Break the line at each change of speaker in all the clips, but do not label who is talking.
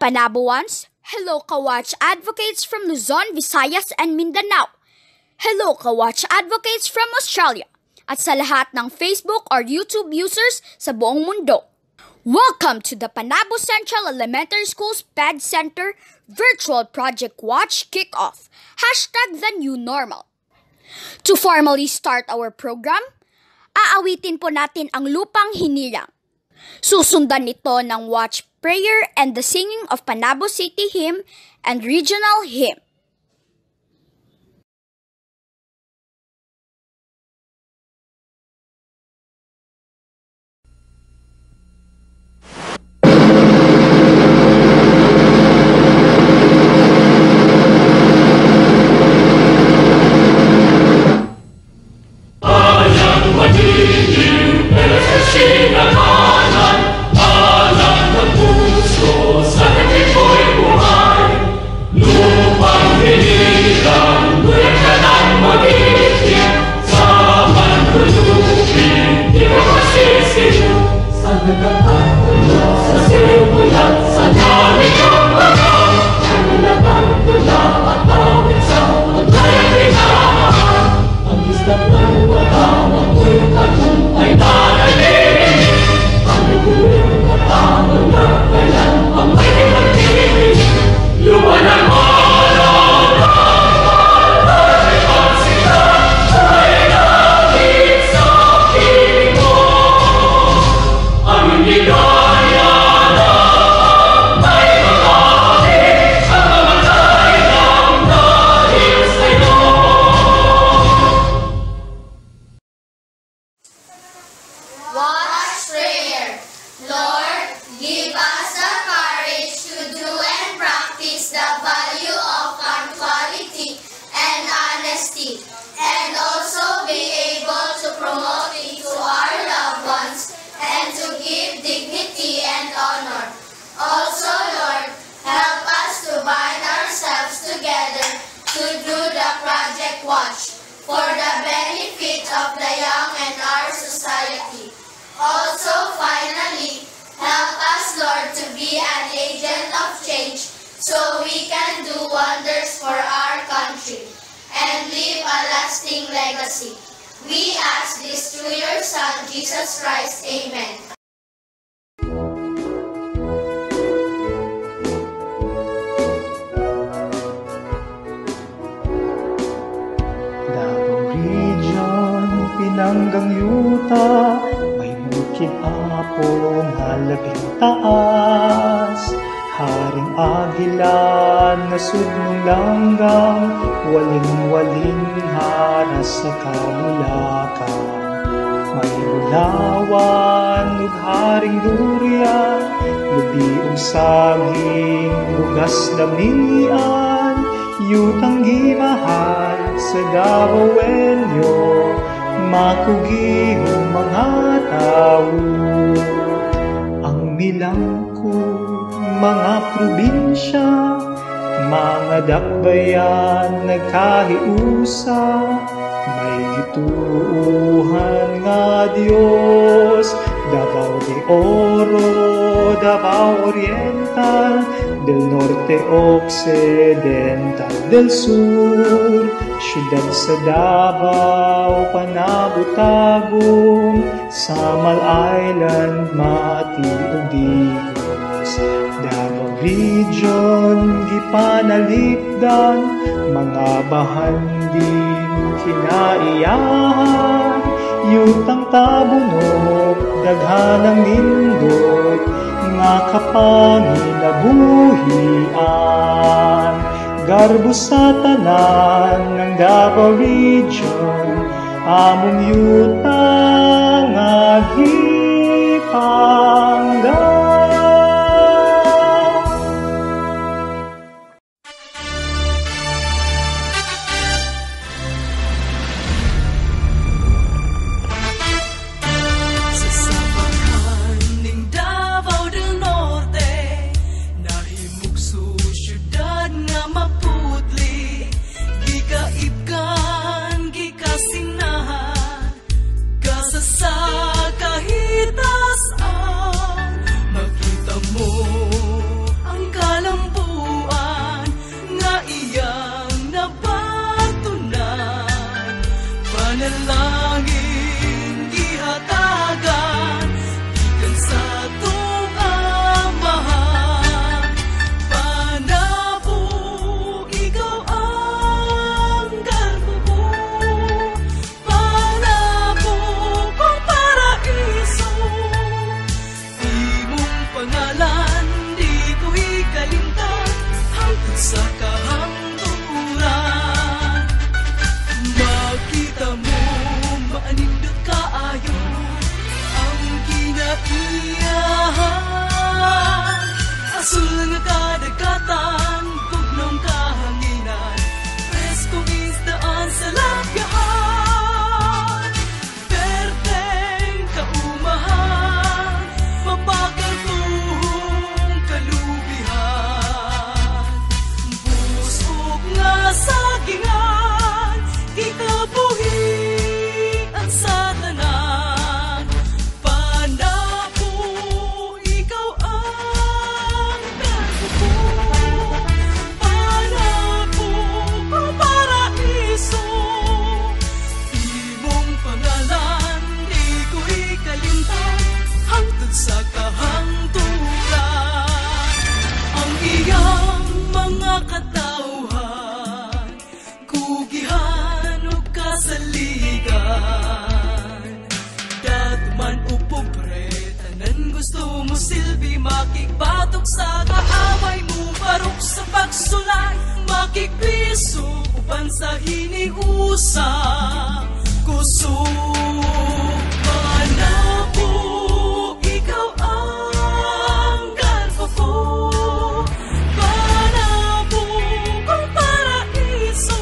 Panaboans, hello KA-W.A.T.C.H advocates from Luzon, Visayas, and Mindanao. Hello KA-W.A.T.C.H advocates from Australia. At sa lahat ng Facebook or YouTube users sa buong mundo. Welcome to the Panabo Central Elementary School's PED Center Virtual Project Watch Kickoff, #TheNewNormal. To formally start our program, aawitin po natin ang Lupang Hinirang. Susundan nito ng watch prayer and the singing of Panabo City Hymn and Regional Hymn.
And also be able to promote it to our loved ones and to give dignity and honor. Also, Lord, help us to bind ourselves together to do the Project Watch for the benefit of the young and our society. Also, finally, help us, Lord, to be an agent of change so we can do wonders for our country and leave a lasting legacy. We ask this through your Son, Jesus Christ. Amen.
Davao Region, Pinanggang Yuta, may bukid apong halabing taas. Haring Agilan na sudnong langgang, waling-waling haras sa kamulakan. May ulawan ug haring durian, lubiong saging, bugas damian, yutang gimahal sa Davaoenyo, makugihong mga tao. Ang milangko mga probinsya, mga dakbayan nagkahiusa, may gituuhan nga Dios. Davao de Oro, Davao Oriental, del Norte Occidental, del Sur, siyudad sa Davao, Panabo, Tagum, Samal Island, Mati ug Digos. Davao Region, gipanalipdan, mga bahanding kinaiyahan, yutang tabunok, daghanang nindot, nga kapanginabuhian. Garbo sa tanan ng Davao Region, among yutang agipangga.
Sa kahitas iyahan. Asul nga kadagatan, pugnong kahanginan, preskong isdaan sa lapyahan. Perteng kaumahan, mabagal kong kalubihan. Busog nga sagingan, ikabuhi ang satanan. Panabo, ikaw ang garbo ko. Panabo, ang paraiso. Imong pangalan, di ko ikalimtan, hangtod sa kahangturan. Ang iyang mga katauhan, kugihan o kasaligan. Datuman o pobre, tanan gusto mo silbi, makikbatok sa kaaway mo, barok sa pagsulay, makikpiso uban sa hiniusa. Kusog panabo, ikaw ang garbo ko. Panabo, ang paraiso.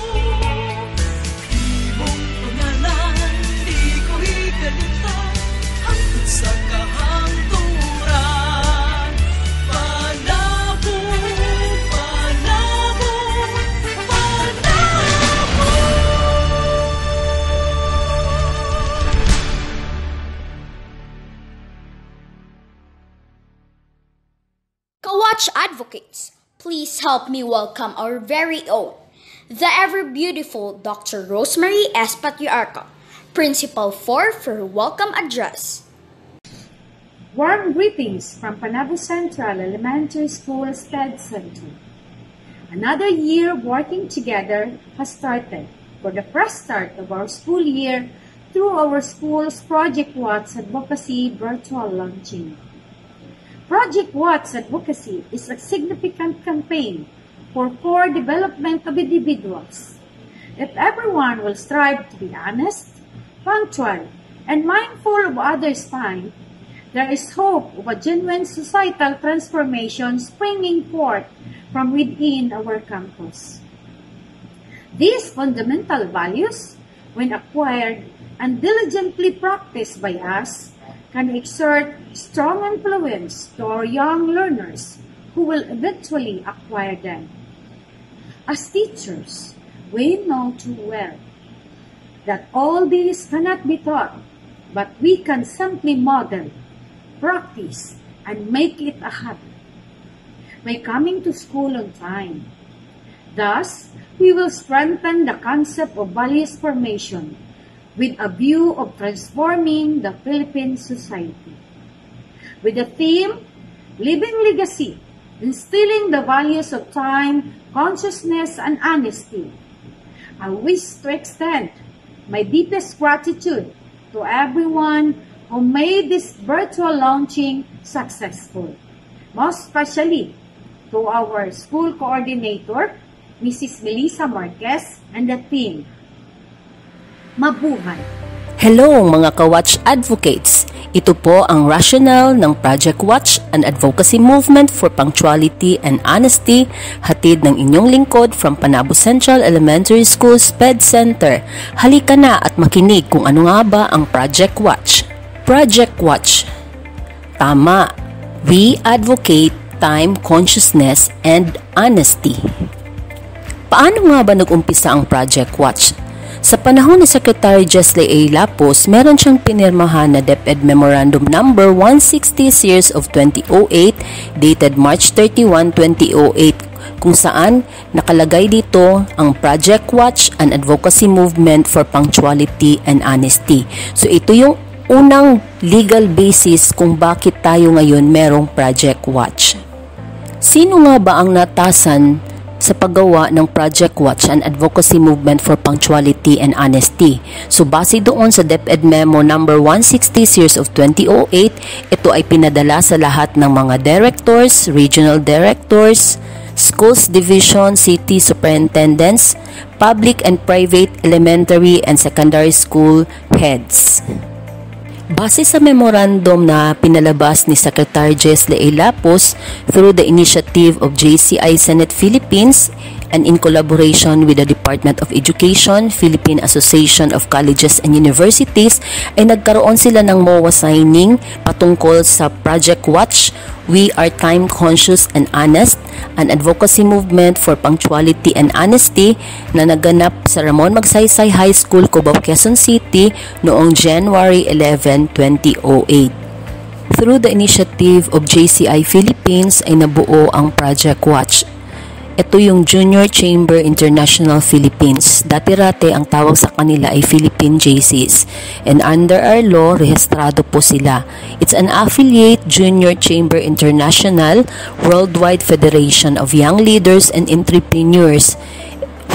Imong pangalan, di ko ikalimutan, hangtod sa kahangturan. Panabo, panabo, panabo.
Ka-Watch Advocates, please help me welcome our very own, the ever-beautiful Dr. Rosemary S. Patriarca, Principal 4 for Welcome Address.
Warm greetings from PANABO Central Elementary School SPED Center. Another year working together has started for the fresh start of our school year through our school's Project W.A.T.C.H Advocacy virtual launching. Project W.A.T.C.H Advocacy is a significant campaign for core development of individuals. If everyone will strive to be honest, punctual, and mindful of others' time, there is hope of a genuine societal transformation springing forth from within our campus. These fundamental values, when acquired and diligently practiced by us, can exert strong influence to our young learners who will eventually acquire them. As teachers, we know too well that all these cannot be taught, but we can simply model, practice, and make it a habit by coming to school on time. Thus, we will strengthen the concept of values formation with a view of transforming the Philippine society. With the theme, Living Legacy, instilling the values of time, consciousness, and honesty, I wish to extend my deepest gratitude to everyone who made this virtual launching successful, most especially to our school coordinator, Mrs. Melissa Marquez, and the team. Mabuhay!
Hello mga ka-Watch Advocates! Ito po ang rationale ng Project Watch, an advocacy movement for punctuality and honesty, hatid ng inyong lingkod from PANABO Central Elementary School SPED Center. Halika na at makinig kung ano nga ba ang Project Watch. Project Watch. Tama, we advocate time, consciousness, and honesty. Paano nga ba nag-umpisa ang Project Watch? Sa panahon ni Secretary Jesle A. Lapos, meron siyang pinirmahan na DepEd Memorandum Number 160 Series of 2008 dated March 31, 2008 kung saan nakalagay dito ang Project Watch, an advocacy movement for punctuality and honesty. So ito yung unang legal basis kung bakit tayo ngayon merong Project Watch. Sino nga ba ang natasan sa paggawa ng Project Watch, an advocacy movement for punctuality and honesty? So base doon sa DepEd Memo number 160 Series of 2008, ito ay pinadala sa lahat ng mga directors, regional directors, schools division, city superintendents, public and private elementary and secondary school heads. Base sa memorandum na pinalabas ni Secretary Jess Lapos through the initiative of JCI Senate Philippines and in collaboration with the Department of Education, Philippine Association of Colleges and Universities, ay nagkaroon sila ng MOA signing patungkol sa Project Watch, We Are Time Conscious and Honest, an advocacy movement for punctuality and honesty na naganap sa Ramon Magsaysay High School, Cubao, Quezon City noong January 11, 2008. Through the initiative of JCI Philippines ay nabuo ang Project Watch. Ito yung Junior Chamber International Philippines. Dati-rate ang tawag sa kanila ay Philippine JCs. And under our law, rehistrado po sila. It's an affiliate Junior Chamber International, worldwide federation of young leaders and entrepreneurs,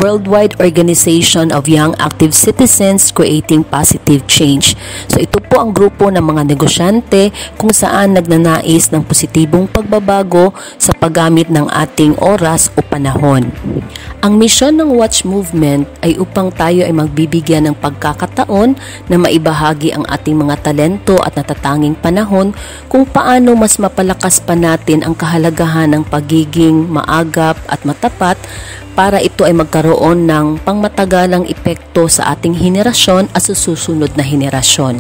worldwide organization of young active citizens creating positive change. So ito po ang grupo ng mga negosyante kung saan nagnanais ng positibong pagbabago sa paggamit ng ating oras o panahon. Ang misyon ng Watch Movement ay upang tayo ay magbibigyan ng pagkakataon na maibahagi ang ating mga talento at natatanging panahon kung paano mas mapalakas pa natin ang kahalagahan ng pagiging maagap at matapat para ito ay magkaroon ng pangmatagalang epekto sa ating henerasyon at sa susunod na henerasyon.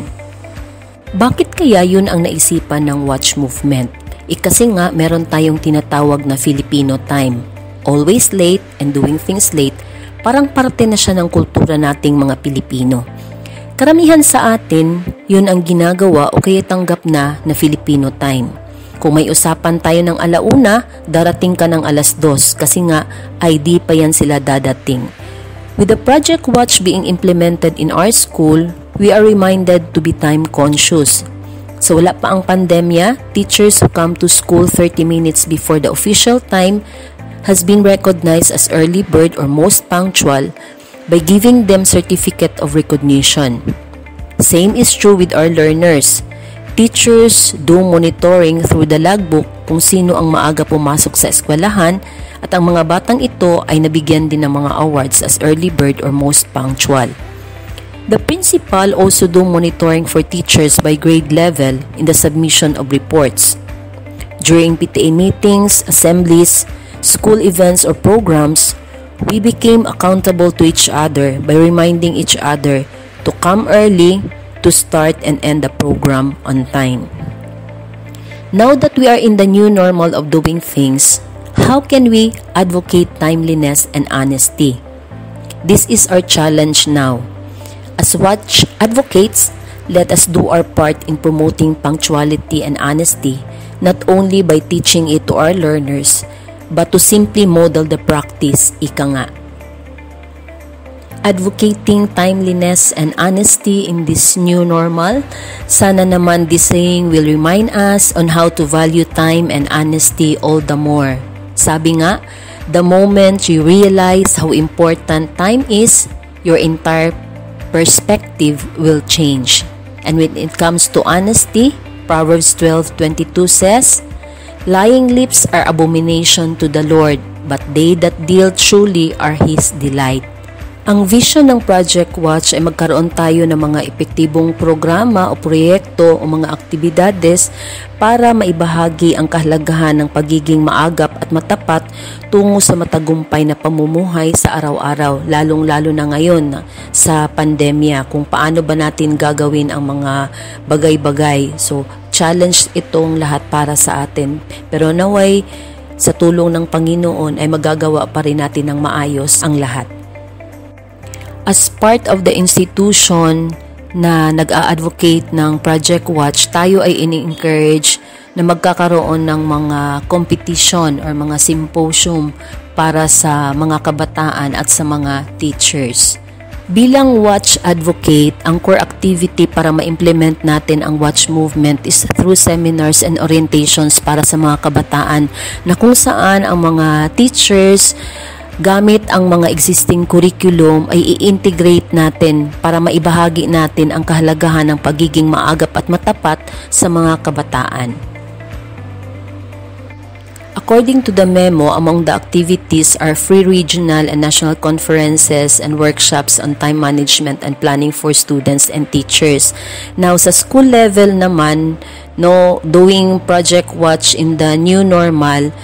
Bakit kaya yun ang naisipan ng Watch Movement? Kasi nga meron tayong tinatawag na Filipino time. Always late and doing things late, parang parte na siya ng kultura nating mga Pilipino. Karamihan sa atin, yun ang ginagawa o kaya tanggap na Filipino time. Kung may usapan tayo ng alauna, darating ka ng 2:00 kasi nga ID pa yan sila dadating. With the Project Watch being implemented in our school, we are reminded to be time conscious. So wala pa ang pandemya, teachers who come to school 30 minutes before the official time has been recognized as early bird or most punctual by giving them certificate of recognition. Same is true with our learners. Teachers do monitoring through the logbook kung sino ang maaga pumasok sa eskwelahan at ang mga batang ito ay nabigyan din ng mga awards as early bird or most punctual. The principal also do monitoring for teachers by grade level in the submission of reports. During PTA meetings, assemblies, school events or programs, we became accountable to each other by reminding each other to come early, to start and end the program on time. Now that we are in the new normal of doing things, how can we advocate timeliness and honesty? This is our challenge now. As Watch advocates, let us do our part in promoting punctuality and honesty, not only by teaching it to our learners, but to simply model the practice, ika nga. Advocating timeliness and honesty in this new normal, sana naman this saying will remind us on how to value time and honesty all the more. Sabi nga, the moment you realize how important time is, your entire perspective will change. And when it comes to honesty, Proverbs 12:22 says, lying lips are abomination to the Lord, but they that deal truly are His delight. Ang vision ng Project Watch ay magkaroon tayo ng mga epektibong programa o proyekto o mga aktibidades para maibahagi ang kahalagahan ng pagiging maagap at matapat tungo sa matagumpay na pamumuhay sa araw-araw, lalong-lalo na ngayon sa pandemya, kung paano ba natin gagawin ang mga bagay-bagay. So, challenge itong lahat para sa atin. Pero naway, sa tulong ng Panginoon ay magagawa pa rin natin ng maayos ang lahat. As part of the institution na nag-a-advocate ng Project Watch, tayo ay ini-encourage na magkakaroon ng mga competition or mga symposium para sa mga kabataan at sa mga teachers. Bilang Watch advocate, ang core activity para ma-implement natin ang Watch movement is through seminars and orientations para sa mga kabataan na kung saan ang mga teachers gamit ang mga existing curriculum ay i-integrate natin para maibahagi natin ang kahalagahan ng pagiging maagap at matapat sa mga kabataan. According to the memo, among the activities are free regional and national conferences and workshops on time management and planning for students and teachers. Now, sa school level naman, doing Project Watch in the new normal,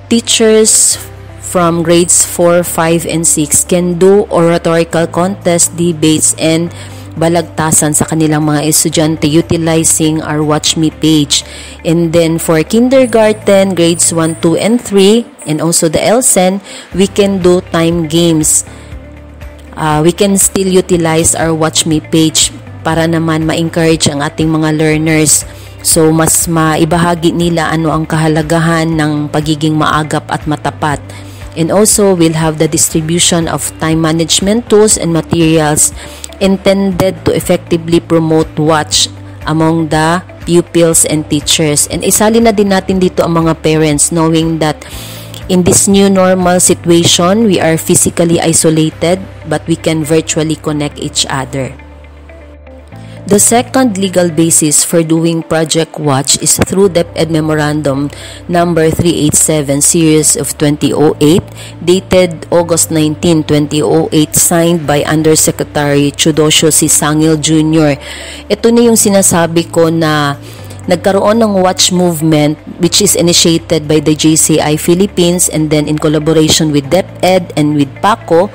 teachers from grades 4, 5, and 6 can do oratorical contests, debates, and balagtasan sa kanilang mga estudyante utilizing our Watch Me page. And then for kindergarten, grades 1, 2, and 3, and also the LSEN, we can do time games. We can still utilize our Watch Me page para naman ma-encourage ang ating mga learners. So, mas maibahagi nila ano ang kahalagahan ng pagiging maagap at matapat. And also, we'll have the distribution of time management tools and materials intended to effectively promote watch among the pupils and teachers. And isali na din natin dito ang mga parents, knowing that in this new normal situation, we are physically isolated but we can virtually connect each other. The second legal basis for doing Project Watch is through DepEd Memorandum number 387 series of 2008 dated August 19, 2008, signed by Undersecretary Chudosio C. Sangil Jr. Ito na yung sinasabi ko na nagkaroon ng watch movement which is initiated by the JCI Philippines and then in collaboration with DepEd and with PACO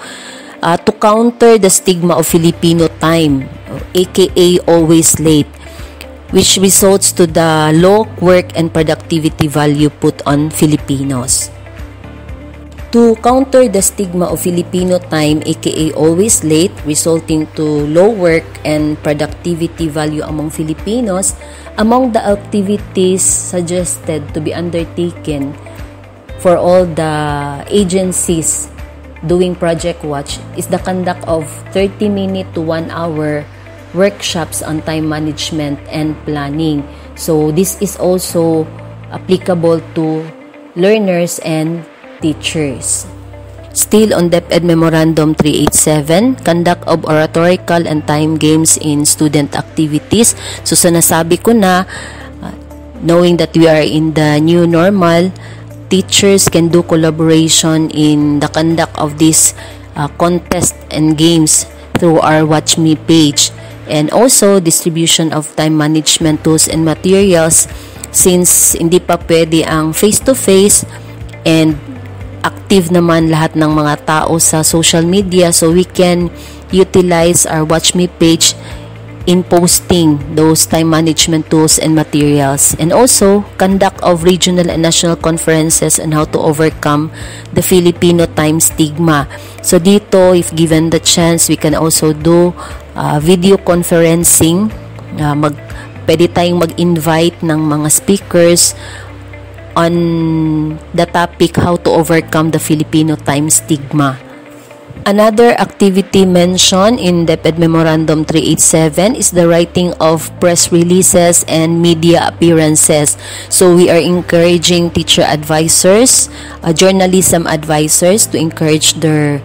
to counter the stigma of Filipino time, aka always late, which results to the low work and productivity value put on Filipinos. To counter the stigma of Filipino time, aka always late, resulting to low work and productivity value among Filipinos, among the activities suggested to be undertaken for all the agencies doing Project Watch is the conduct of 30-minute to 1-hour workshops on time management and planning. So this is also applicable to learners and teachers. Still on DepEd Memorandum 387, conduct of oratorical and time games in student activities. So sa nasabi ko na, knowing that we are in the new normal, teachers can do collaboration in the conduct of this contest and games through our Watch Me page, and also distribution of time management tools and materials since hindi pa pwede ang face-to-face and active naman lahat ng mga tao sa social media, so we can utilize our Watch Me page in posting those time management tools and materials, and also conduct of regional and national conferences on how to overcome the Filipino time stigma. So dito, if given the chance, we can also do video conferencing. Pwede tayong mag-invite ng mga speakers on the topic how to overcome the Filipino time stigma. Another activity mentioned in DepEd Memorandum 387 is the writing of press releases and media appearances. So we are encouraging teacher advisors, journalism advisors to encourage their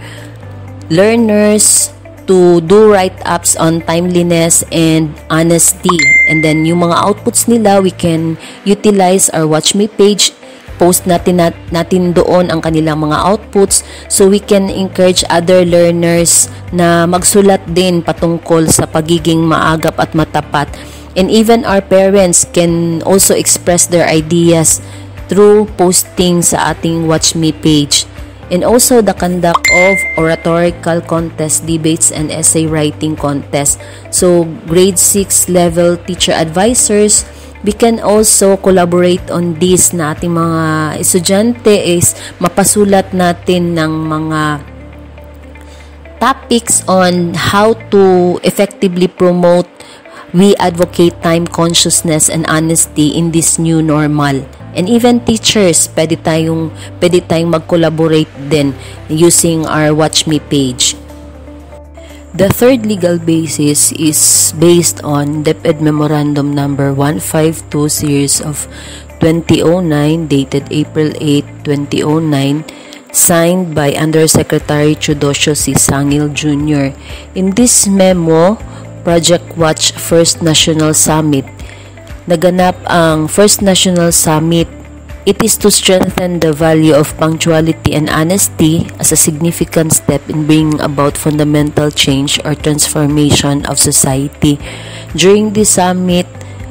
learners to do write-ups on timeliness and honesty. And then yung mga outputs nila, we can utilize our Watch Me page. Post natin doon ang kanilang mga outputs, so we can encourage other learners na magsulat din patungkol sa pagiging maagap at matapat. And even our parents can also express their ideas through posting sa ating Watch Me page. And also the conduct of oratorical contests, debates, and essay writing contests. So grade 6 level teacher advisors, we can also collaborate on this na ating mga estudyante is mapasulat natin ng mga topics on how to effectively promote we advocate time consciousness and honesty in this new normal. And even teachers, pwede tayong mag-collaborate din using our Watch Me page. The third legal basis is based on DepEd Memorandum number 152 series of 2009 dated April 8, 2009, signed by Undersecretary Chudosio C. Sangil Jr. In this memo, Project Watch First National Summit. Naganap ang First National Summit It is to strengthen the value of punctuality and honesty as a significant step in bringing about fundamental change or transformation of society. During this summit,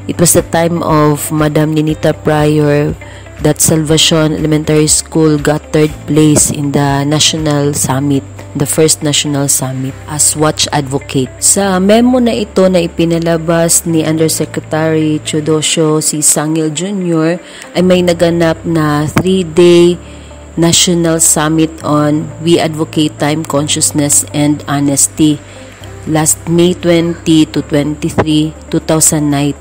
it was the time of Madam Ninita Pryor that Salvacion Elementary School got third place in the national summit, the first national summit as Watch Advocate. Sa memo na ito na ipinalabas ni Undersecretary Chodosyo si Sangil Jr. ay may naganap na 3-day national summit on We Advocate Time Consciousness and Honesty last May 20 to 23, 2009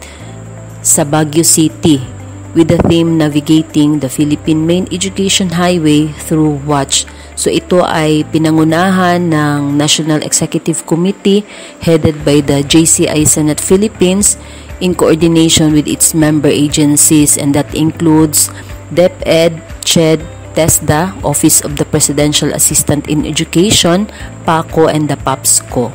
sa Baguio City, with the theme Navigating the Philippine Main Education Highway Through Watch. So ito ay pinangunahan ng National Executive Committee headed by the JCI Senate Philippines in coordination with its member agencies, and that includes DepEd, CHED, TESDA, Office of the Presidential Assistant in Education, PACO, and the PAPSCO.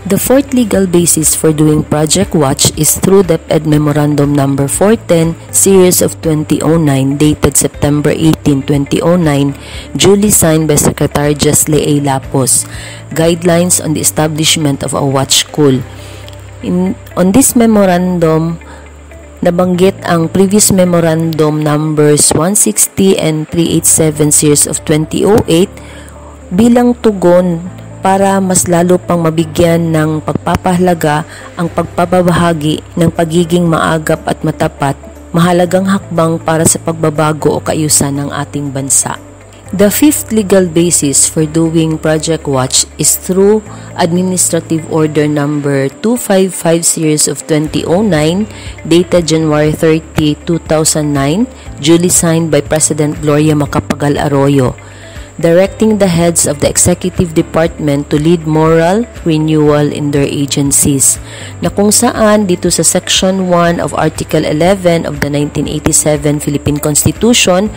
The fourth legal basis for doing Project Watch is through DepEd Memorandum Number 410, Series of 2009, dated September 18, 2009, duly signed by Secretary Jesle A. Lapos, Guidelines on the Establishment of a Watch School. On this memorandum, nabanggit ang previous memorandum numbers 160 and 387 Series of 2008 bilang tugon para mas lalo pang mabigyan ng pagpapahalaga ang pagpapabahagi ng pagiging maagap at matapat, mahalagang hakbang para sa pagbabago o kaayusan ng ating bansa. The fifth legal basis for doing Project Watch is through Administrative Order Number 255 Series of 2009, dated January 30, 2009, duly signed by President Gloria Macapagal Arroyo, directing the heads of the executive department to lead moral renewal in their agencies, na kung saan dito sa Section 1 of Article 11 of the 1987 Philippine Constitution,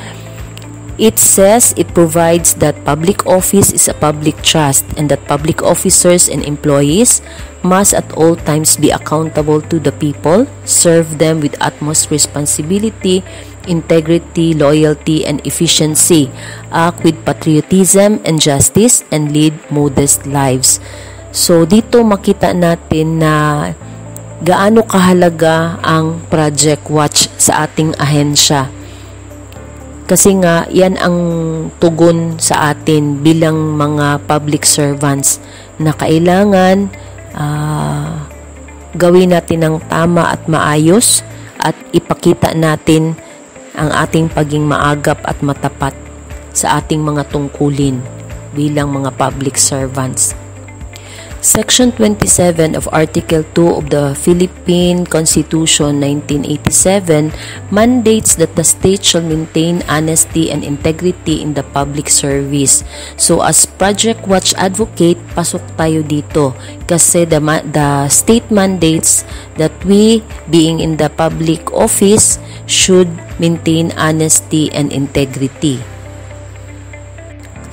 it says it provides that public office is a public trust and that public officers and employees must at all times be accountable to the people, serve them with utmost responsibility, integrity, loyalty, and efficiency, act with patriotism and justice, and lead modest lives. So, dito makita natin na gaano kahalaga ang Project Watch sa ating ahensya. Kasi nga, yan ang tugon sa atin bilang mga public servants na kailangan gawin natin ng tama at maayos at ipakita natin ang ating pagiging maagap at matapat sa ating mga tungkulin bilang mga public servants. Section 27 of Article 2 of the Philippine Constitution 1987 mandates that the state shall maintain honesty and integrity in the public service. So as Project Watch Advocate, pasok tayo dito kasi the state mandates that we, being in the public office, should maintain honesty and integrity.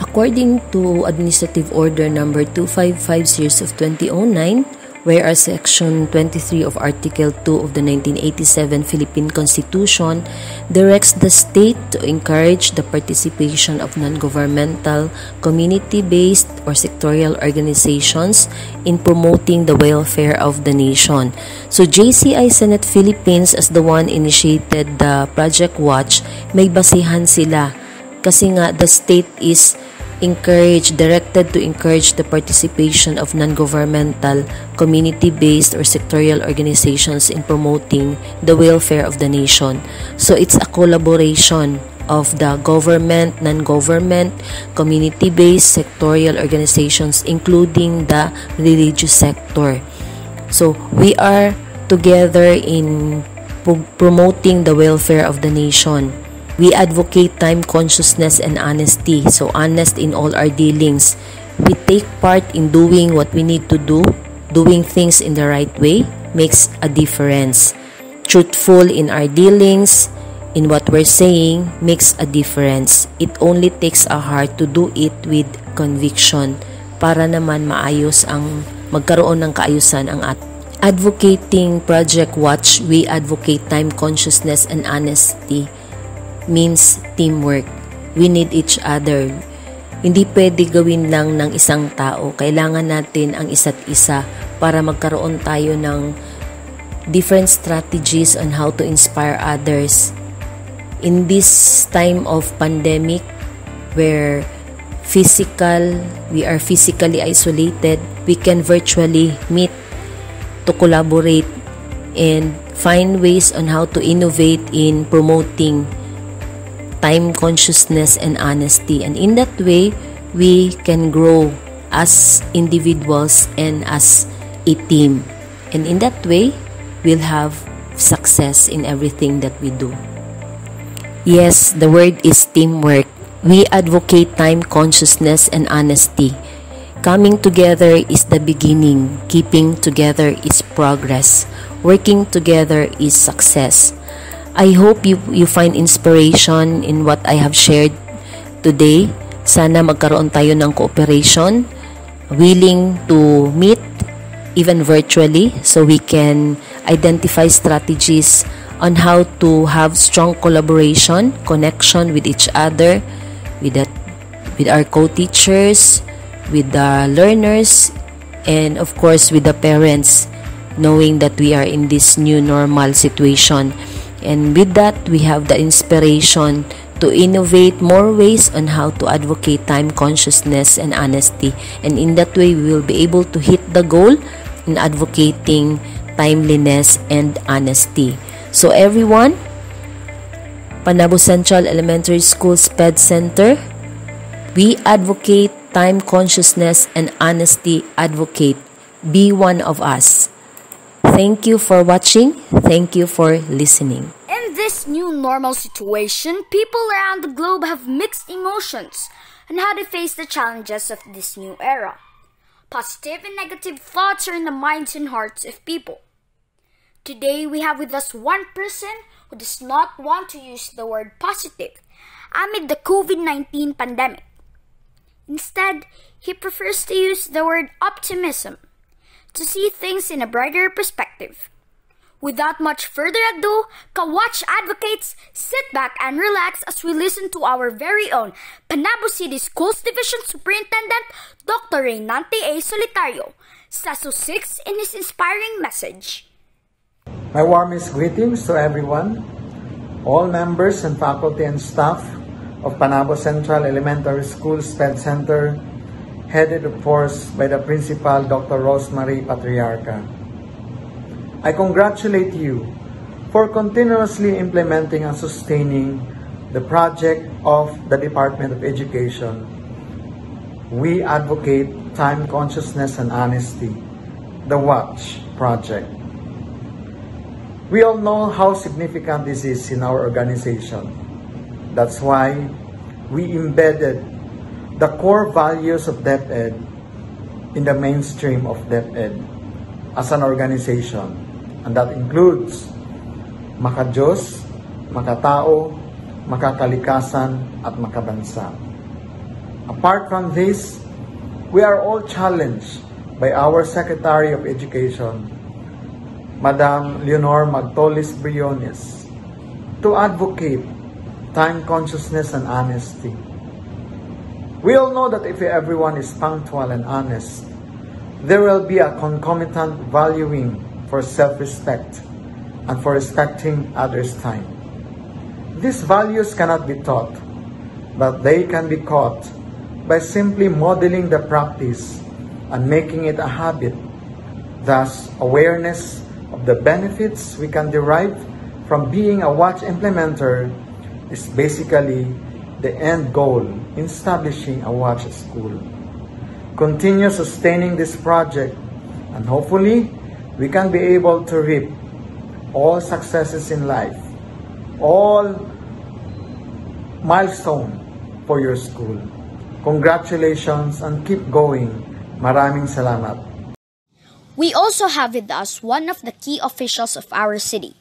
According to Administrative Order Number 255 Series of 2009, whereas Section 23 of Article 2 of the 1987 Philippine Constitution directs the state to encourage the participation of non-governmental, community-based, or sectorial organizations in promoting the welfare of the nation. So JCI Senate Philippines, as the one initiated the Project Watch, may basihan sila kasi nga the state is directed to encourage the participation of non-governmental, community-based, or sectorial organizations in promoting the welfare of the nation. So it's a collaboration of the government, non-government, community-based, sectorial organizations, including the religious sector. So we are together in promoting the welfare of the nation. We advocate time, consciousness, and honesty. So, honest in all our dealings. We take part in doing what we need to do. Doing things in the right way makes a difference. Truthful in our dealings, in what we're saying, makes a difference. It only takes a heart to do it with conviction para naman magkaroon ng kaayusan ang Advocating Project Watch, we advocate time consciousness and honesty means teamwork. We need each other. Hindi pwede gawin lang ng isang tao. Kailangan natin ang isa't isa para magkaroon tayo ng different strategies on how to inspire others. In this time of pandemic where we are physically isolated, we can virtually meet to collaborate and find ways on how to innovate in promoting time consciousness and honesty, and in that way we can grow as individuals and as a team, and in that way we'll have success in everything that we do. Yes, the word is teamwork. We advocate time consciousness and honesty. Coming together is the beginning. Keeping together is progress. Working together is success. I hope you find inspiration in what I have shared today. Sana magkaroon tayo ng cooperation, willing to meet even virtually so we can identify strategies on how to have strong collaboration, connection with each other, with our co-teachers, with the learners, and of course with the parents, knowing that we are in this new normal situation. And with that, we have the inspiration to innovate more ways on how to advocate time consciousness and honesty. And in that way, we will be able to hit the goal in advocating timeliness and honesty. So everyone, Panabo Central Elementary School SPED Center, we advocate time consciousness and honesty. Advocate. Be one of us. Thank you for watching. Thank you for listening.
In this new normal situation, people around the globe have mixed emotions on how to face the challenges of this new era. Positive and negative thoughts are in the minds and hearts of people. Today, we have with us one person who does not want to use the word positive amid the COVID-19 pandemic. Instead, he prefers to use the word optimism to see things in a brighter perspective. Without much further ado, KA-W.A.T.C.H advocates, sit back and relax as we listen to our very own Panabo City Schools Division Superintendent Dr. Reynante A. Solitario, CESSC 6 in his inspiring message.
My warmest greetings to everyone, all members and faculty and staff of Panabo Central Elementary School SPED Center, headed of course by the Principal Dr. Rosemary Patriarca. I congratulate you for continuously implementing and sustaining the project of the Department of Education. We advocate time consciousness and honesty, the WATCH project. We all know how significant this is in our organization. That's why we embedded the core values of DepEd in the mainstream of DepEd as an organization, and that includes maka-Diyos, makatao, makakalikasan, at makabansa. Apart from this, we are all challenged by our Secretary of Education, Madam Leonor Magtolis Briones, to advocate time consciousness and honesty. We all know that if everyone is punctual and honest, there will be a concomitant valuing for self-respect and for respecting others' time. These values cannot be taught, but they can be caught by simply modeling the practice and making it a habit. Thus, awareness of the benefits we can derive from being a WATCH implementer is basically the end goal in establishing a WATCH school. Continue sustaining this project, and hopefully we can be able to reap all successes in life, all milestone for your school. Congratulations and keep going. Maraming salamat.
We also have with us one of the key officials of our city.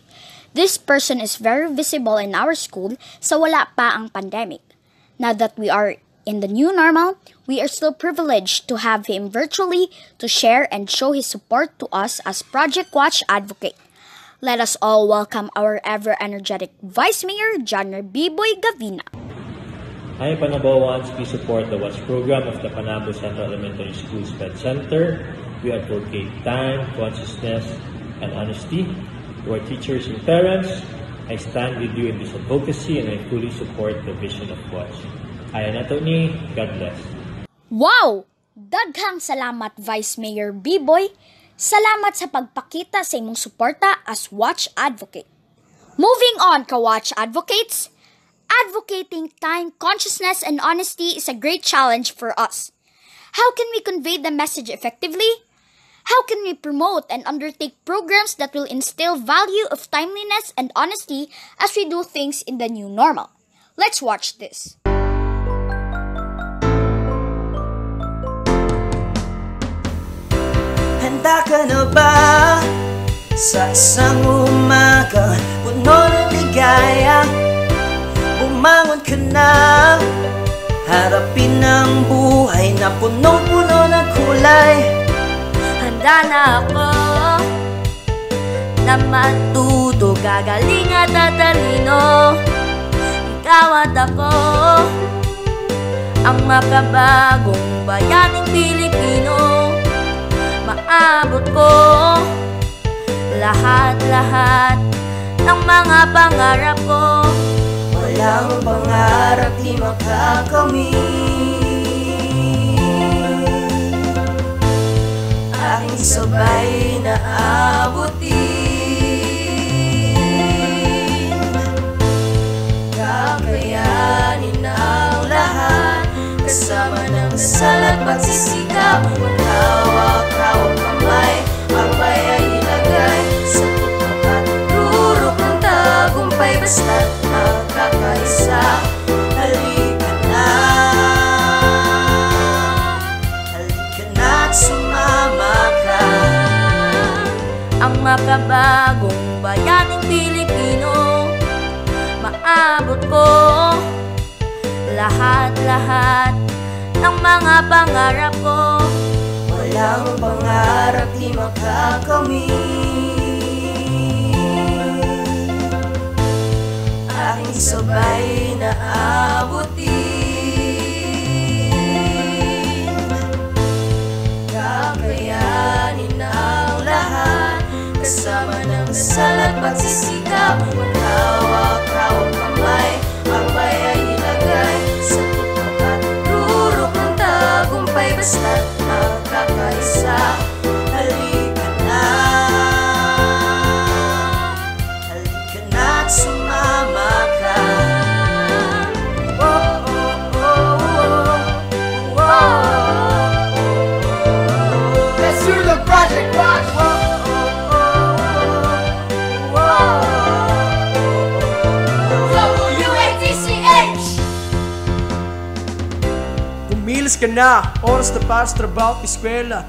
This person is very visible in our school sa wala pa ang pandemic. Now that we are in the new normal, we are still privileged to have him virtually to share and show his support to us as Project Watch Advocate. Let us all welcome our ever-energetic Vice Mayor, John Biboy Gavina.
Hi PANABO, we support the WAT.C.H program of the PANABO Central Elementary School SPED Center. We advocate time, consciousness, and honesty. To our teachers and parents, I stand with you in this advocacy and I fully support the vision of WAT.C.H. I am Anthony. God bless.
Wow! Daghang salamat Vice Mayor Biboy. Salamat sa pagpakita sa imong suporta as WAT.C.H Advocate. Moving on, ka-WAT.C.H Advocates, advocating time, consciousness, and honesty is a great challenge for us. How can we convey the message effectively? How can we promote and undertake programs that will instill value of timeliness and honesty as we do things in the new normal? Let's watch this.
Handa ka na ba sa isang umaga puno ng ligaya? Bumangon ka na, harapin ang buhay na punong-puno ng kulay.
Handa na ako na matuto, gagaling at tatalino. Ikaw at ako, ang makabagong bayaning Pilipino. Maabot ko lahat-lahat ng mga pangarap ko.
Walang pangarap di makakamit. Aking sabay na abutin. Kakayanin ang lahat, kasama ng dasal at pagsisikap. Hawak-hawak kamay, abay ay ilagay sa tutok at rurok ng tagumpay. Basta't magkakaisa, halika na't sumama ka.
Ang makabagong bayaning Pilipino, maabot ko lahat-lahat ng mga pangarap ko.
Walang pangarap di makakamit. Aking sabay na abutin. Kakayanin ang lahat, kasama ng dasal at pagsisikap. Hawak-hawak kamay, abay ay ilagay sa tutok at rurok ng tagumpay. Basta't magkakaisa, halika na't sumama ka. Oh, oh, oh, oh, oh. Let's do the Project Watch. Oh, oh, oh, oh.
W.A.T.C.H.
Kumilos ka na, oras na para sa trabaho at eskwela.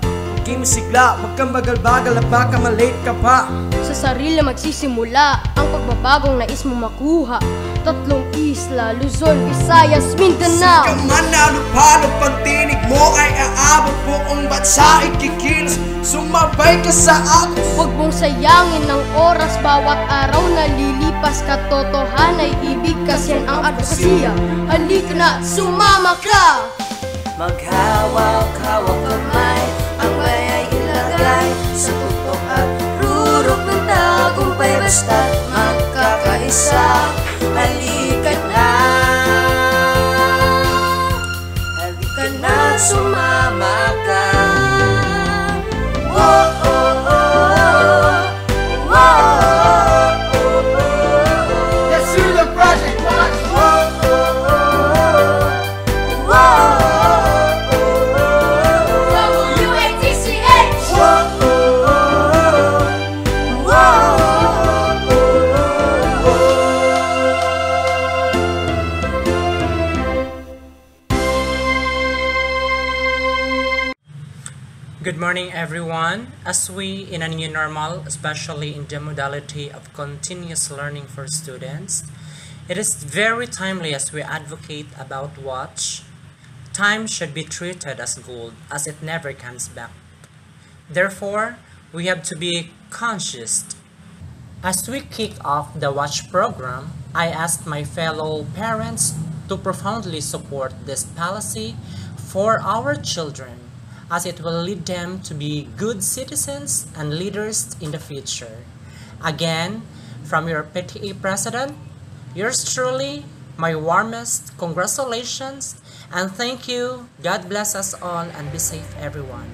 Huwag masigla, huwag kang bagal-bagal at baka malate ka pa.
Sa sarili magsisimula ang pagbabagong nais mo makuha. Tatlong isla, Luzon, Visayas, Mindanao.
Saan ka man nalupalo, pagtinig mo ay aabot. Buong bansa ikikilos, sumabay ka sa ako.
Huwag mong sayangin ng oras, bawat araw na lilipas. Katotohanan ay ibig kasi ang advokasya. Halika na, sumama ka!
Maghawak-hawak kamay, ang bayay ilagay sa tutok at rurok ng tagumpay. Basta't magkakaisa, halika na't sumama ka. Oh, oh, oh, oh, oh, oh. Let's do the Project Watch. Oh, oh, oh, oh, oh.
W.A.T.C.H.
Good morning everyone. As we in a new normal, especially in the modality of continuous learning for students, it is very timely as we advocate about WAT.C.H Time should be treated as gold, as it never comes back. Therefore, we have to be conscious. As we kick off the WAT.C.H program, I asked my fellow parents to profoundly support this policy for our children, as it will lead them to be good citizens and leaders in the future. Again, from your PTA President, yours truly, my warmest congratulations and thank you. God bless us all and be safe, everyone.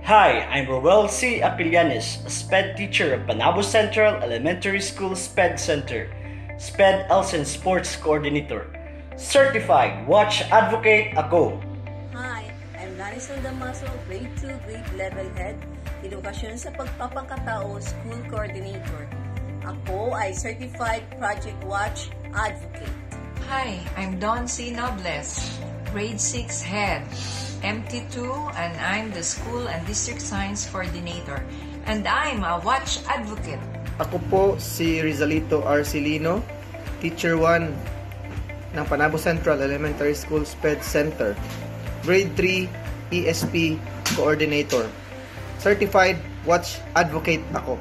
Hi, I'm Roel C. Apilianis, a SPED teacher of PANABO Central Elementary School SPED Center, SPED Elsen Sports Coordinator, Certified WAT.C.H Advocate ako.
Hi, I'm Lanisol Damaso, Grade 2, Grade Level Head, Edukasyon sa Pagpapakatao School Coordinator. Ako ay Certified Project WAT.C.H Advocate.
Hi, I'm Don C. Nobles, Grade 6 Head, MT2, and I'm the School and District Science Coordinator. And I'm a WAT.C.H Advocate.
Ako po si Rizalito Arcilino, Teacher 1 ng PANABO Central Elementary School SPED Center, Grade 3 ESP Coordinator. Certified WAT.C.H Advocate ako.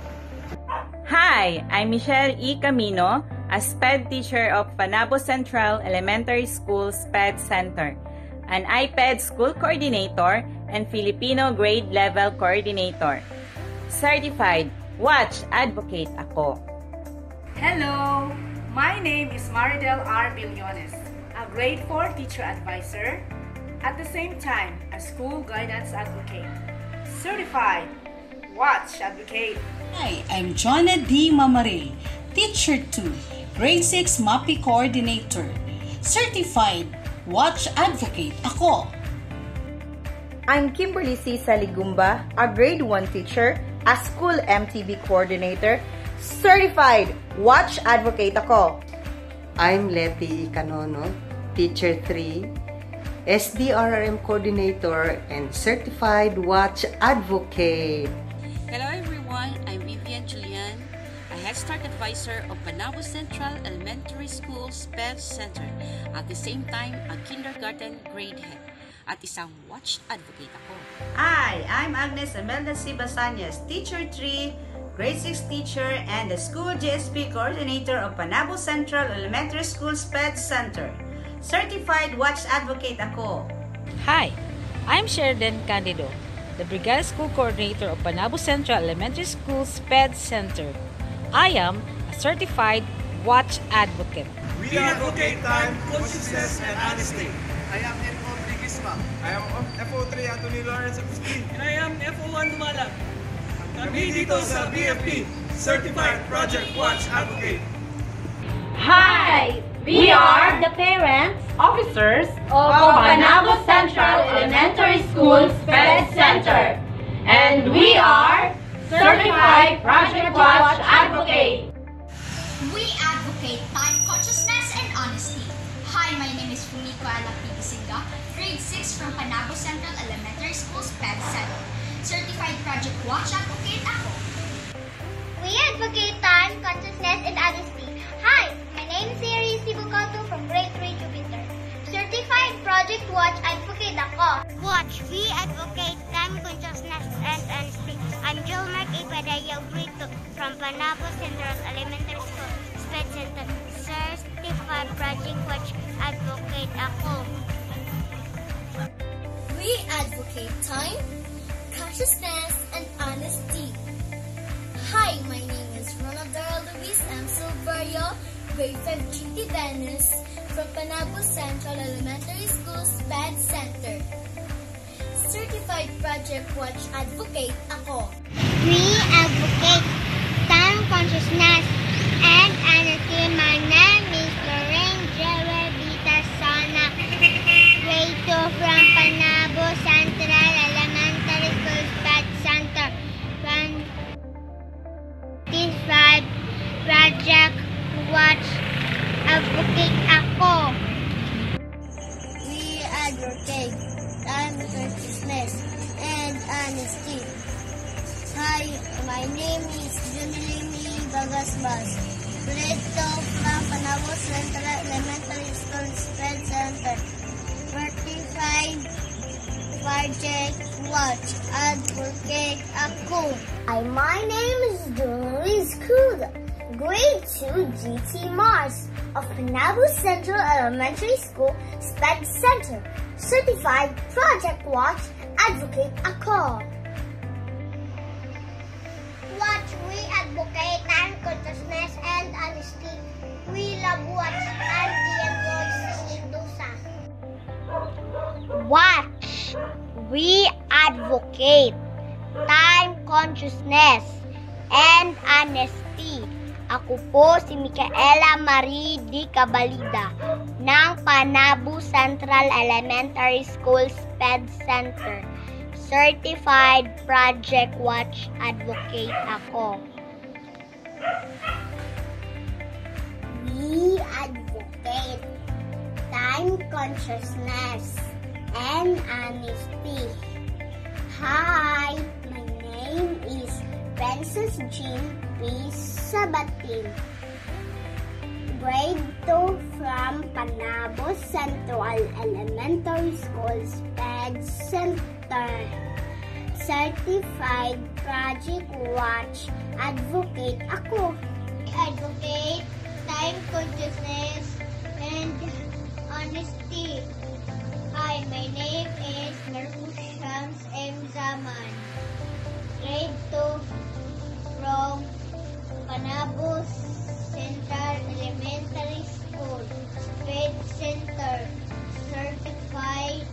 Hi, I'm Michelle E. Camino, a SPED teacher of PANABO Central Elementary School SPED Center, an iPad School Coordinator and Filipino Grade Level Coordinator. Certified WAT.C.H Advocate ako.
Hello, my name is Maridel R. Billones, a Grade 4 Teacher Advisor, at the same time a School Guidance Advocate. Certified WAT.C.H Advocate.
Hi, I'm Jonah D. Mamare, Teacher 2, Grade 6 MAPI Coordinator. Certified WAT.C.H Advocate ako.
I'm Kimberly C. Saligumba, a Grade 1 Teacher, a School MTB Coordinator. Certified WAT.C.H Advocate ako.
I'm Letty Canono, Teacher 3, SDRRM Coordinator, and Certified WAT.C.H Advocate.
Hello everyone, I'm Vivian Julian, a Head Start Advisor of PANABO Central Elementary School SPED Center. At the same time, a Kindergarten Grade Head. At isang WAT.C.H Advocate ako.
Hi, I'm Agnes Imelda C. Basanyas, Teacher 3, Grade 6 Teacher, and the School GSP Coordinator of PANABO Central Elementary School SPED Center. Certified WAT.C.H Advocate ako.
Hi, I'm Sheridan Candido, the Brigada School Coordinator of PANABO Central Elementary School SPED Center. I am a Certified WAT.C.H Advocate.
We advocate time, consciousness, and honesty.
I am N.O. Bigisma. I am FO3 Anthony Lawrence Agustin.
And I am FO1 Dumalag.
Kami dito sa BFP, Certified Project WAT.C.H Advocate.
Hi! We are the parents, officers of PANABO Central Elementary School SPED Center. And we are Certified Project WAT.C.H Advocate.
We advocate time consciousness and honesty. Hi, my name is Fumiko Alapigisinga, Grade 6 from PANABO Central Elementary School SPED Center. Certified Project WAT.C.H Advocate ako.
We advocate time, consciousness, and honesty. Hi, my name is Iris Sibukato from Grade 3 Jupiter. Certified Project WAT.C.H Advocate ako.
WAT.C, we advocate time, consciousness, and honesty. I'm Jolmark Ipadaya, Grade 2 from PANABO Central Elementary School, SPED Center. Certified Project WAT.C Advocate ako.
We advocate time, consciousness, and honesty. Hi, my name is Ronaldora Luis M. Silverio, Grade 5 Kitty Venus from PANABO Central Elementary School SPED Center. Certified Project WAT.C Advocate ako.
We advocate time, consciousness, and honesty. My name is Lorraine Jewel Vita Sana, Grade 2 from PANABO Central Elementary School SPED Center. Certified Project WAT.C Advocate ako.
We advocate time, consciousness, and honesty. Hi, my name is Junilini Bagasbas, Grade 2 from PANABO Central Elementary School SPED Center.
Certified Project Watch Advocate ako.
Hi, my name is Luis Kuda, Grade 2 GT Mars of PANABO Central Elementary School SPED Center. Certified Project Watch Advocate ako.
Watch, we advocate time, consciousness, and honesty. We love watch and the voices in Dusa.
Watch, we advocate time, consciousness, and honesty. Ako po si Micaela Marie D. Cabalida ng PANABO Central Elementary School SPED Center. Certified Project Watch Advocate ako. We advocate time, consciousness, and honesty. Hi, my name is Princess Jean P. Sabatin. Grade 2 from PANABO Central Elementary School SPED Center. Certified Project Watch Advocate ako.
Advocate time, consciousness, and honesty. Hi, my name is Merfushams M. Zaman. Grade 2 from PANABO Central Elementary School SPED Center. Certified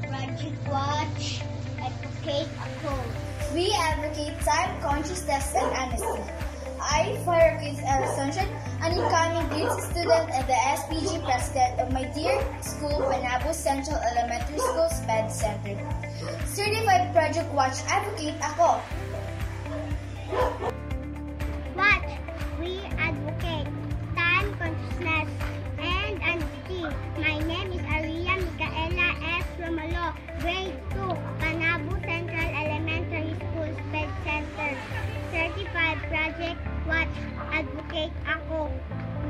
Project Watch Advocate ako.
We advocate time, consciousness, and honesty. I, Fire Kids Sunshine, an incoming grade 6 student and the SPG president of my dear school, PANABO Central Elementary School SPED Center. Certified Project Watch Advocate ako.
Watch, we advocate time, consciousness, and honesty. My name is Aria Micaela S. Romalo, Grade 2, PANABO Central Elementary School SPED Center. Certified Project Watch Advocate ako.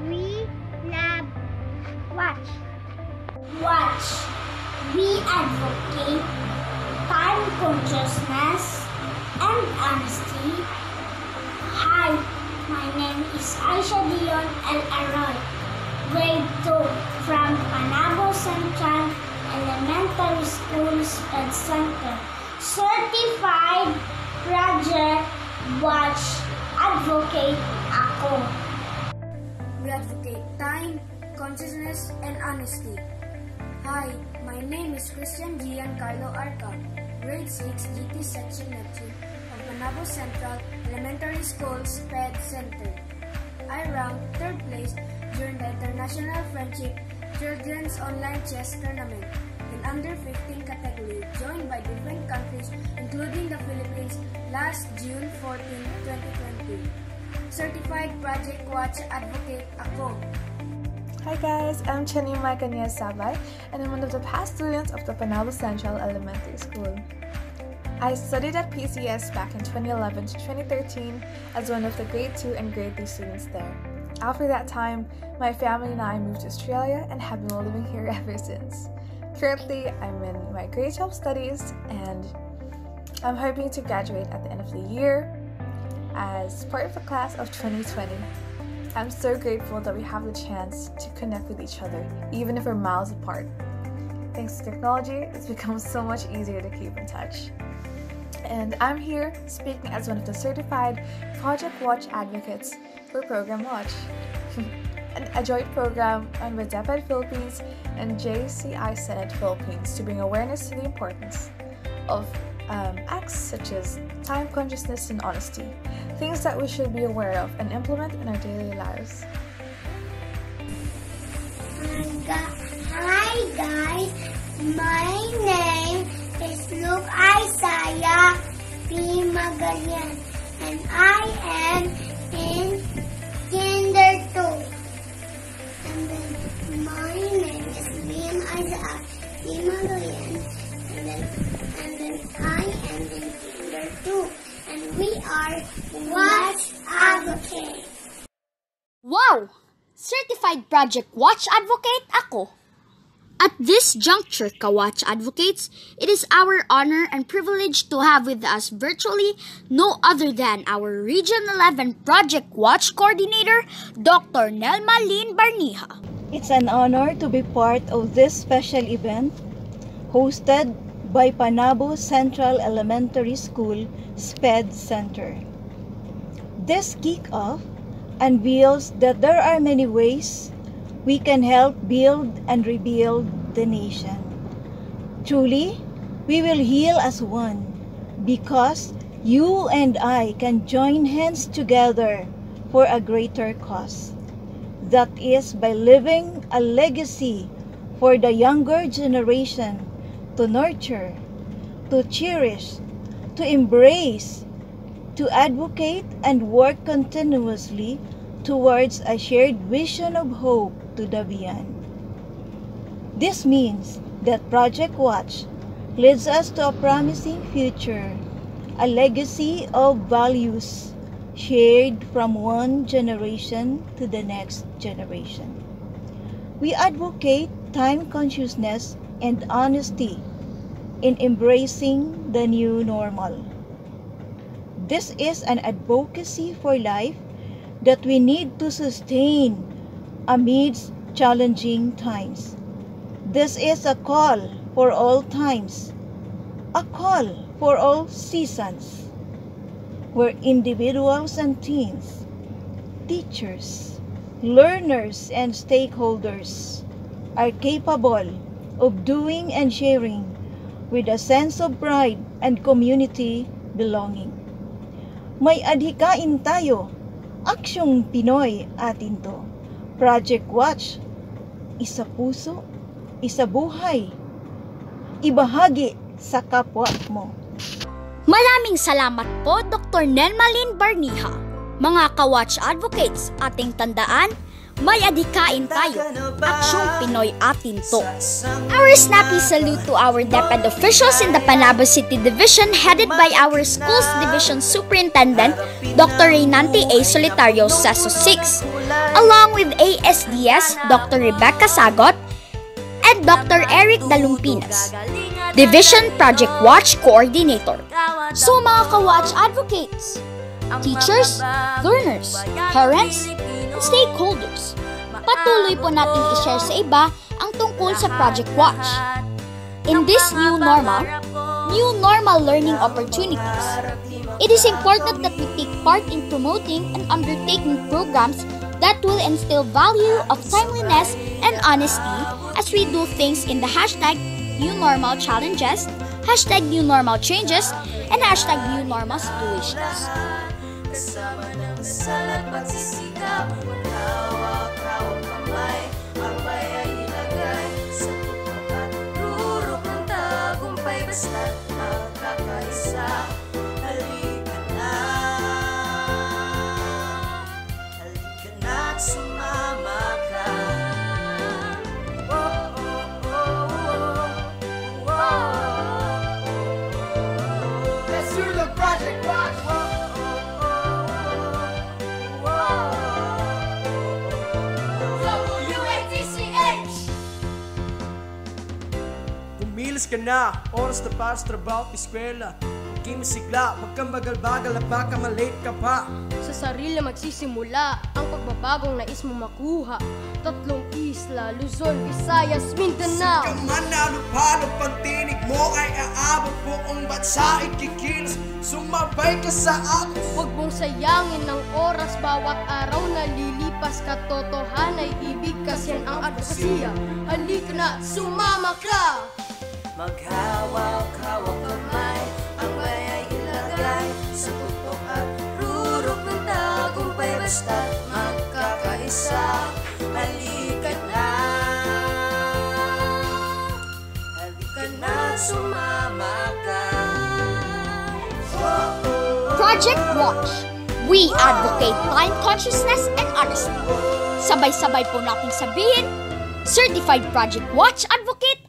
We love watch.
Watch, we advocate time, consciousness, and honesty. Hi, my name is Aisha Dion L. Aroy, Grade 2 from PANABO Central Elementary School SPED Center. Certified Project Watch Advocate ako. We advocate time, consciousness, and honesty. Hi, my name is Christian Giancarlo Arca, Grade 6 GT Section Neptune of PANABO Central Elementary School SPED Center. I ranked 3rd place during the International Friendship Children's Online Chess Tournament in under 15 category, joined by different countries including the Philippines last June 14, 2020. Certified Project Watch Advocate ako.
Hi guys, I'm Cheni Maikania Sabay and I'm one of the past students of the PANABO Central Elementary School. I studied at PCS back in 2011 to 2013 as one of the Grade 2 and Grade 3 students there. After that time, my family and I moved to Australia and have been living here ever since. Currently, I'm in my grade 12 studies and I'm hoping to graduate at the end of the year as part of the class of 2020. I'm so grateful that we have the chance to connect with each other, even if we're miles apart. Thanks to technology, it's become so much easier to keep in touch. And I'm here speaking as one of the certified Project Watch advocates for Program Watch, a joint program run with DepEd Philippines and JCI Senate Philippines to bring awareness to the importance of acts such as time, consciousness, and honesty, things that we should be aware of and implement in our daily lives.
Hi guys, my name is Luke Isaiah P. Magallanes and I am in Kinder 2. And then my name is Liam Isaac P. Magallanes and then I am in Kinder 2 and we are Watch Advocate. Wow! Certified Project Watch Advocate ako.
At this juncture, KA-W.A.T.C.H advocates, it is our honor and privilege to have with us virtually no other than our Region 11 Project Watch Coordinator, Dr. Nelma Lynn Barniha.
It's an honor to be part of this special event hosted by PANABO Central Elementary School SPED Center. This kick-off unveils that there are many ways we can help build and rebuild the nation. Truly, we will heal as one because you and I can join hands together for a greater cause. That is by leaving a legacy for the younger generation to nurture, to cherish, to embrace, to advocate and work continuously towards a shared vision of hope to the beyond. This means that Project Watch leads us to a promising future, a legacy of values shared from one generation to the next generation. We advocate time consciousness and honesty in embracing the new normal. This is an advocacy for life that we need to sustain amidst challenging times. This is a call for all times, a call for all seasons, where individuals and teens, teachers, learners, and stakeholders are capable of doing and sharing with a sense of pride and community belonging. May adhikain tayo, aksyong Pinoy atin to. Project Watch, isa puso, isa buhay, ibahagi sa kapwa mo.
Maraming salamat po, Dr. Nelma Lynn Barniha. Mga KA-W.A.T.C.H advocates, ating tandaan, may adhikain tayo, aksyong Pinoy atin to. Our snappy salute to our DepEd officials in the PANABO City Division headed by our Schools Division Superintendent, Dr. Reynante A. Solitario, CESSC, along with ASDS, Dr. Rebecca Sagot, and Dr. Eric Dalumpinas, Division Project Watch Coordinator. So mga KA-W.A.T.C.H advocates, teachers, learners, parents, and stakeholders, patuloy po natin i-share sa iba ang tungkol sa Project Watch. In this new normal learning opportunities, it is important that we take part in promoting and undertaking programs that will instill value of timeliness and honesty as we do things in the hashtag New Normal Challenges, hashtag New Normal Changes, and hashtag New Normal Situations.
Kasama ng dasal at pagsisikap, hawak-hawak kamay, ang bayay ilagay sa tutok at rurok ng tagumpay, basta't magkakaisa. Halika na at sumama ka.
Let's do the Project Watch!
Kumilos ka na, oras na para sa trabaho at eskwela. Huwag kang masigla, huwag kang bagal-bagal at baka malate ka pa.
Sa sarili magsisimula ang pagbabagong nais mo makuha. Tatlong isla, Luzon, Visayas, Mindanao.
Sa man na lupalo, pagtinig mo ay aabot, buong bansa ikikilos, sumabay ka sa ako.
Huwag mong sayangin ng oras, bawat araw na lilipas, katotohanan ay ibig kasi ang advokasya. Halika na, sumama ka!
Maghawak-hawak kamay, ang bayay ilagay sa tutok at rurok ng tagumpay, basta't magkakaisa. Halika na, sumama ka.
Project Watch, we advocate time consciousness and honesty. Sabay-sabay po nating sabihin, Certified Project Watch Advocate,